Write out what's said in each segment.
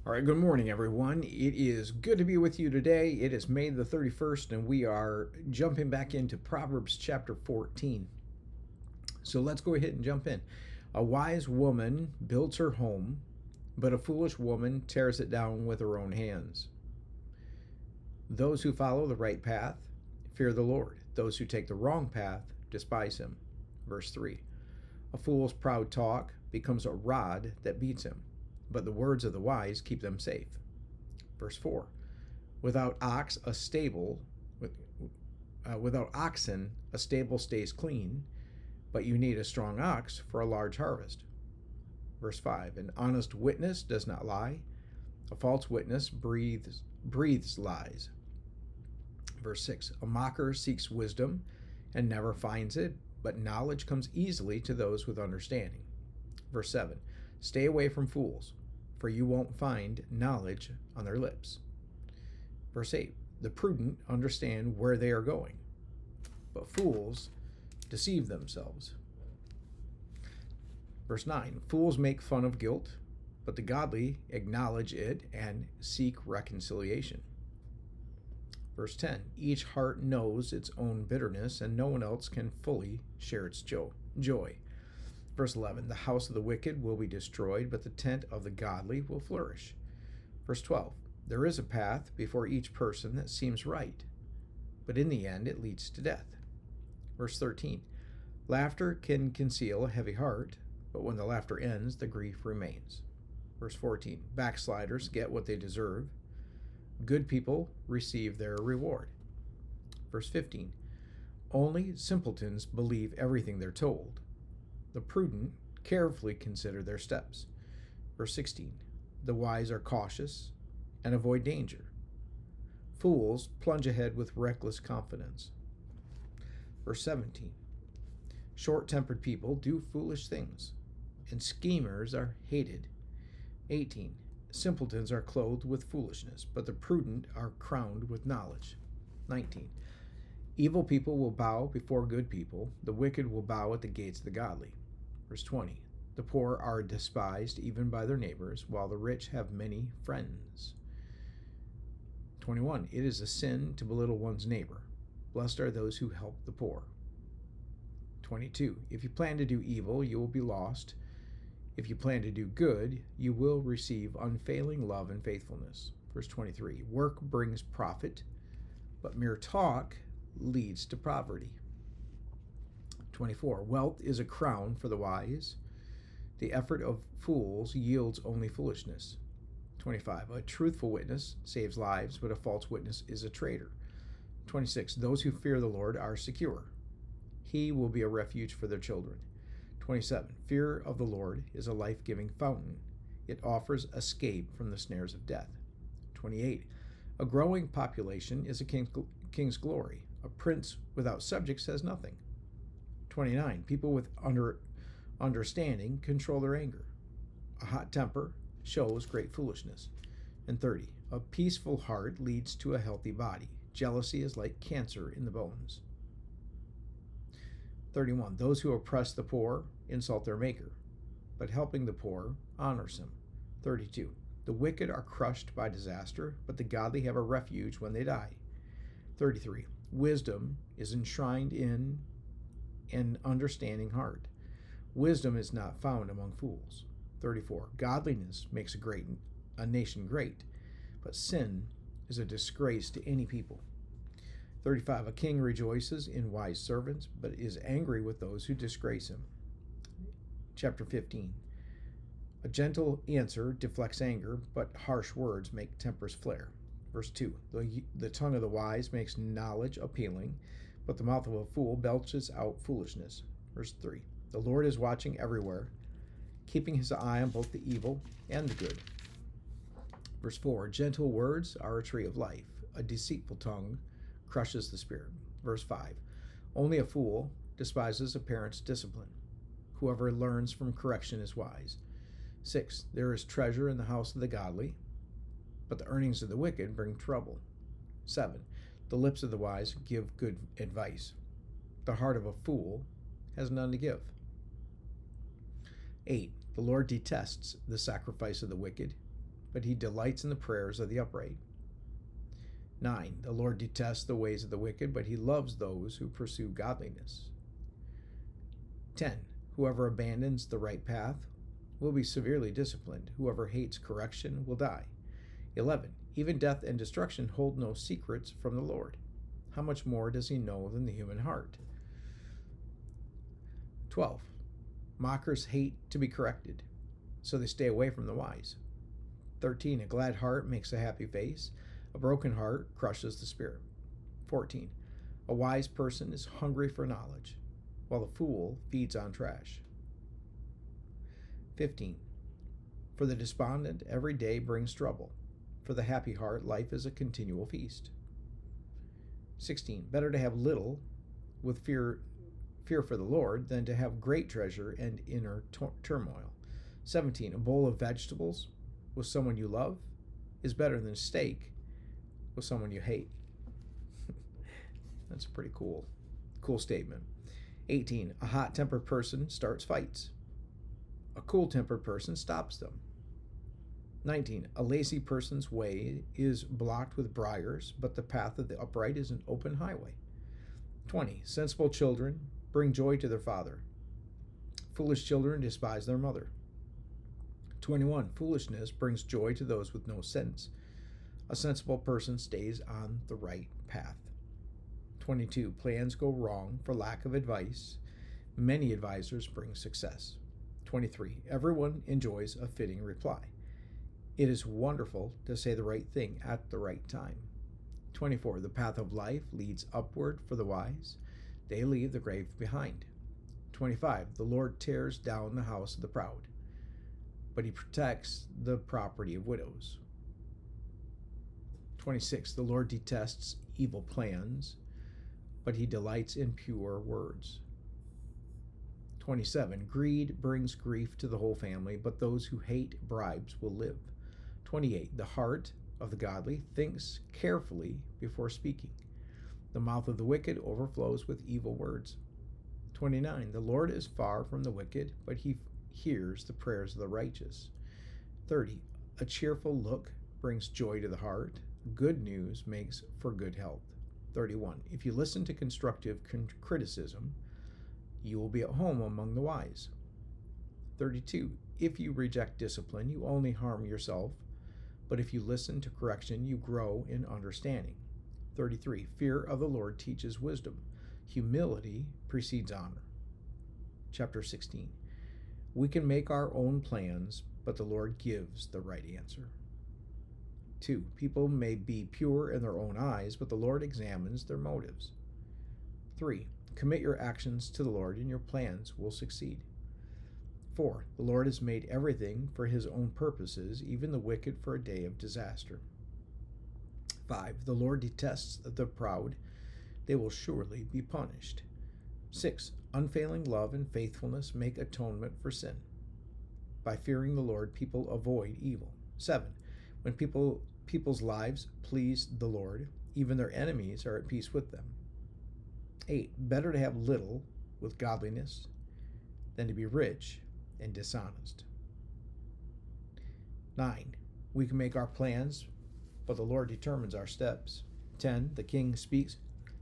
All right, good morning, everyone. It is good to be with you today. It is May the 31st, and we are jumping back into Proverbs chapter 14. So let's go ahead and jump in. A wise woman builds her home, but a foolish woman tears it down with her own hands. Those who follow the right path fear the Lord. Those who take the wrong path despise him. Verse 3. A fool's proud talk becomes a rod that beats him, but the words of the wise keep them safe. Verse 4. Without ox a stable without oxen a stable stays clean, but you need a strong ox for a large harvest. Verse 5. An honest witness does not lie. A false witness breathes lies. Verse 6. A mocker seeks wisdom and never finds it, but knowledge comes easily to those with understanding. Verse 7. Stay away from fools, for you won't find knowledge on their lips. Verse 8. The prudent understand where they are going, but fools deceive themselves. Verse 9. Fools make fun of guilt, but the godly acknowledge it and seek reconciliation. Verse 10. Each heart knows its own bitterness, and no one else can fully share its joy. Verse 11. The house of the wicked will be destroyed, but the tent of the godly will flourish. Verse 12. There is a path before each person that seems right, but in the end it leads to death. Verse 13. Laughter can conceal a heavy heart, but when the laughter ends, the grief remains. Verse 14. Backsliders get what they deserve. Good people receive their reward. Verse 15. Only simpletons believe everything they're told. The prudent carefully consider their steps. Verse 16. The wise are cautious and avoid danger. Fools plunge ahead with reckless confidence. Verse 17. Short-tempered people do foolish things, and schemers are hated. 18. Simpletons are clothed with foolishness, but the prudent are crowned with knowledge. 19. Evil people will bow before good people. The wicked will bow at the gates of the godly. Verse 20. The poor are despised even by their neighbors, while the rich have many friends. 21. It is a sin to belittle one's neighbor. Blessed are those who help the poor. 22. If you plan to do evil, you will be lost. If you plan to do good, you will receive unfailing love and faithfulness. Verse 23. Work brings profit, but mere talk leads to poverty. 24. Wealth is a crown for the wise. The effort of fools yields only foolishness. 25. A truthful witness saves lives, but a false witness is a traitor. 26. Those who fear the Lord are secure. He will be a refuge for their children. 27. Fear of the Lord is a life-giving fountain. It offers escape from the snares of death. 28. A growing population is a king's glory. A prince without subjects has nothing. 29. People with understanding control their anger. A hot temper shows great foolishness. And 30. A peaceful heart leads to a healthy body. Jealousy is like cancer in the bones. 31. Those who oppress the poor insult their maker, but helping the poor honors him. 32. The wicked are crushed by disaster, but the godly have a refuge when they die. 33. Wisdom is enshrined in an understanding heart. Wisdom is not found among fools. 34. Godliness makes a nation great, but sin is a disgrace to any people. 35. A king rejoices in wise servants, but is angry with those who disgrace him. Chapter 15. A gentle answer deflects anger, but harsh words make tempers flare. Verse 2. The tongue of the wise makes knowledge appealing, but the mouth of a fool belches out foolishness. Verse 3. The Lord is watching everywhere, keeping his eye on both the evil and the good. Verse 4. Gentle words are a tree of life. A deceitful tongue crushes the spirit. Verse 5. Only a fool despises a parent's discipline. Whoever learns from correction is wise. 6. There is treasure in the house of the godly, but the earnings of the wicked bring trouble. 7. The lips of the wise give good advice. The heart of a fool has none to give. 8. The Lord detests the sacrifice of the wicked, but he delights in the prayers of the upright. 9. The Lord detests the ways of the wicked, but he loves those who pursue godliness. 10. Whoever abandons the right path will be severely disciplined. Whoever hates correction will die. 11. Even death and destruction hold no secrets from the Lord. How much more does he know than the human heart? 12. Mockers hate to be corrected, so they stay away from the wise. 13. A glad heart makes a happy face. A broken heart crushes the spirit. 14. A wise person is hungry for knowledge, while a fool feeds on trash. 15. For the despondent, every day brings trouble. For the happy heart, life is a continual feast. 16. Better to have little with fear for the Lord than to have great treasure and inner turmoil. 17. A bowl of vegetables with someone you love is better than steak with someone you hate. That's a pretty cool statement. 18. A hot-tempered person starts fights. A cool-tempered person stops them. 19. A lazy person's way is blocked with briars, but the path of the upright is an open highway. 20. Sensible children bring joy to their father. Foolish children despise their mother. 21. Foolishness brings joy to those with no sense. A sensible person stays on the right path. 22. Plans go wrong for lack of advice. Many advisors bring success. 23. Everyone enjoys a fitting reply. It is wonderful to say the right thing at the right time. 24. The path of life leads upward for the wise. They leave the grave behind. 25. The Lord tears down the house of the proud, but he protects the property of widows. 26. The Lord detests evil plans, but he delights in pure words. 27. Greed brings grief to the whole family, but those who hate bribes will live. 28. The heart of the godly thinks carefully before speaking. The mouth of the wicked overflows with evil words. 29. The Lord is far from the wicked, but he hears the prayers of the righteous. 30. A cheerful look brings joy to the heart. Good news makes for good health. 31. If you listen to constructive criticism, you will be at home among the wise. 32. If you reject discipline, you only harm yourself, but if you listen to correction, you grow in understanding. 33. Fear of the Lord teaches wisdom. Humility precedes honor. Chapter 16. We can make our own plans, but the Lord gives the right answer. 2. People may be pure in their own eyes, but the Lord examines their motives. 3. Commit your actions to the Lord, and your plans will succeed. 4. The Lord has made everything for his own purposes, even the wicked for a day of disaster. 5. The Lord detests the proud. They will surely be punished. 6. Unfailing love and faithfulness make atonement for sin. By fearing the Lord, people avoid evil. 7. When people's lives please the Lord, even their enemies are at peace with them. 8. Better to have little with godliness than to be rich and dishonest. 9. We can make our plans, but the Lord determines our steps. 10. The king speaks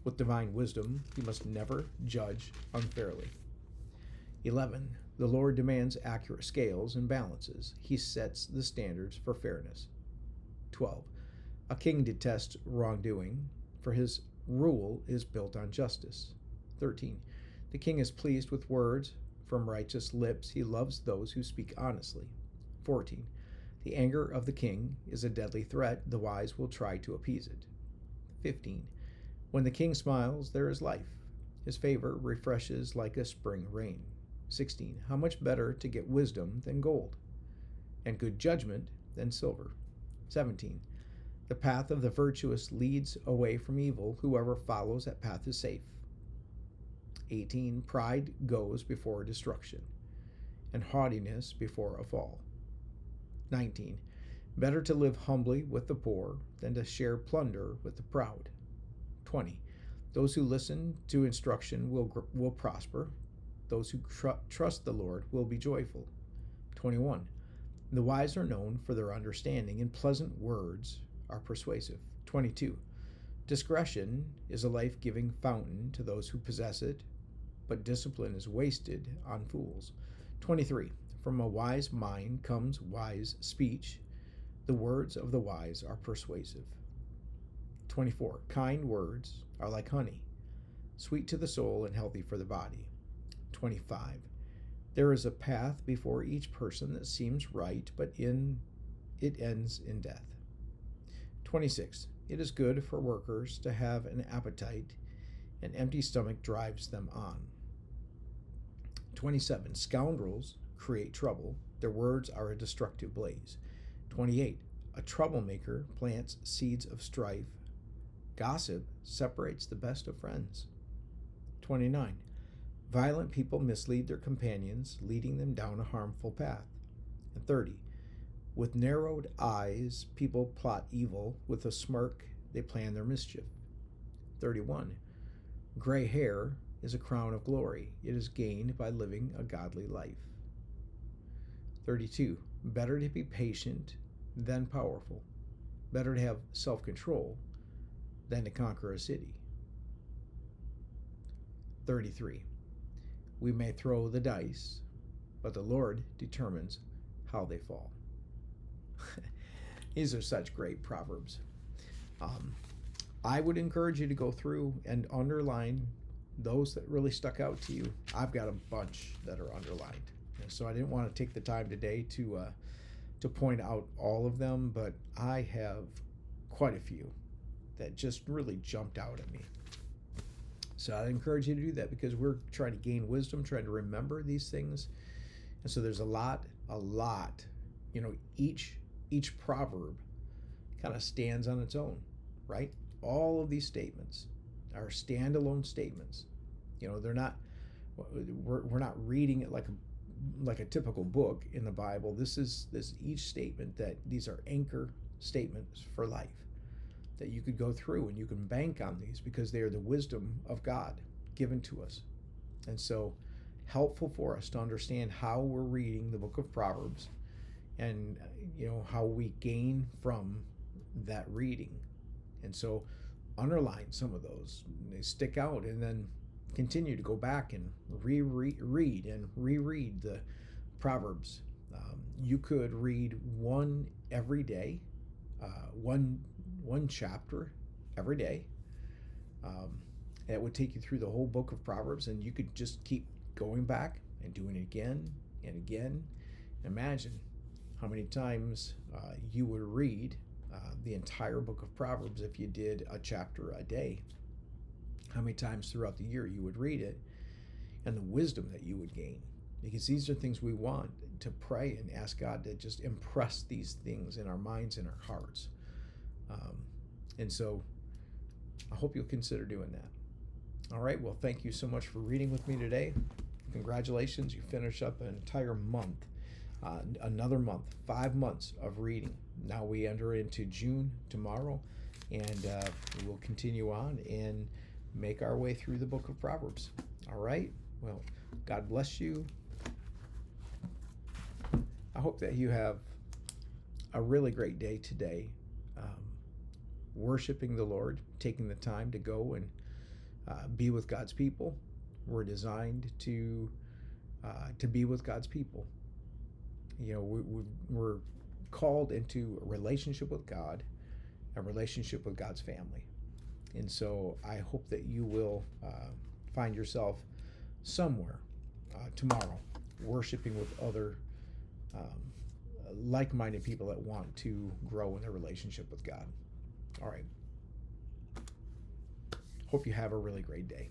with divine wisdom. He must never judge unfairly. 11. The Lord demands accurate scales and balances. He sets the standards for fairness. 12. A king detests wrongdoing, for his rule is built on justice. 13. The king is pleased with words from righteous lips. He loves those who speak honestly. 14. The anger of the king is a deadly threat. The wise will try to appease it. 15. When the king smiles, there is life. His favor refreshes like a spring rain. 16. How much better to get wisdom than gold, and good judgment than silver. 17. The path of the virtuous leads away from evil. Whoever follows that path is safe. 18. Pride goes before destruction, and haughtiness before a fall. 19. Better to live humbly with the poor than to share plunder with the proud. 20. Those who listen to instruction will prosper. Those who trust the Lord will be joyful. 21. The wise are known for their understanding, and pleasant words are persuasive. 22. Discretion is a life giving fountain to those who possess it, but discipline is wasted on fools. 23. From a wise mind comes wise speech. The words of the wise are persuasive. 24. Kind words are like honey, sweet to the soul and healthy for the body. 25. There is a path before each person that seems right, but it ends in death. 26. It is good for workers to have an appetite. An empty stomach drives them on. 27. Scoundrels create trouble. Their words are a destructive blaze. 28. A troublemaker plants seeds of strife. Gossip separates the best of friends. 29. Violent people mislead their companions, leading them down a harmful path. And 30. With narrowed eyes, people plot evil. With a smirk, they plan their mischief. 31. Gray hair is a crown of glory. It is gained by living a godly life. 32. Better to be patient than powerful. Better to have self-control than to conquer a city. 33. We may throw the dice, but the Lord determines how they fall. These are such great proverbs. I would encourage you to go through and underline those that really stuck out to you. I've got a bunch that are underlined, and so I didn't want to take the time today to point out all of them, but I have quite a few that just really jumped out at me. So I encourage you to do that, because we're trying to gain wisdom, trying to remember these things. And so there's a lot, each proverb kind of stands on its own, right? All of these statements are standalone statements. They're not, we're not reading it like a typical book in the Bible. This each statement, that these are anchor statements for life, that you could go through and you can bank on these, because they are the wisdom of God given to us. And so helpful for us to understand how we're reading the book of Proverbs, and how we gain from that reading. And so underline some of those, they stick out, and then continue to go back and reread the Proverbs. You could read one every day, one chapter every day. It would take you through the whole book of Proverbs, and you could just keep going back and doing it again and again. Imagine how many times you would read the entire book of Proverbs if you did a chapter a day. How many times throughout the year you would read it, and the wisdom that you would gain. Because these are things we want to pray and ask God to just impress these things in our minds and our hearts. And so I hope you'll consider doing that. All right, well, thank you so much for reading with me today. Congratulations, you finished up an entire month, another month, 5 months of reading. Now we enter into June tomorrow, and we'll continue on and make our way through the book of Proverbs. All right, well, God bless you. I hope that you have a really great day today, worshiping the Lord, taking the time to go and be with God's people. We're designed to be with God's people. We're called into a relationship with God, a relationship with God's family. And so I hope that you will find yourself somewhere tomorrow worshiping with other like-minded people that want to grow in their relationship with God. All right. Hope you have a really great day.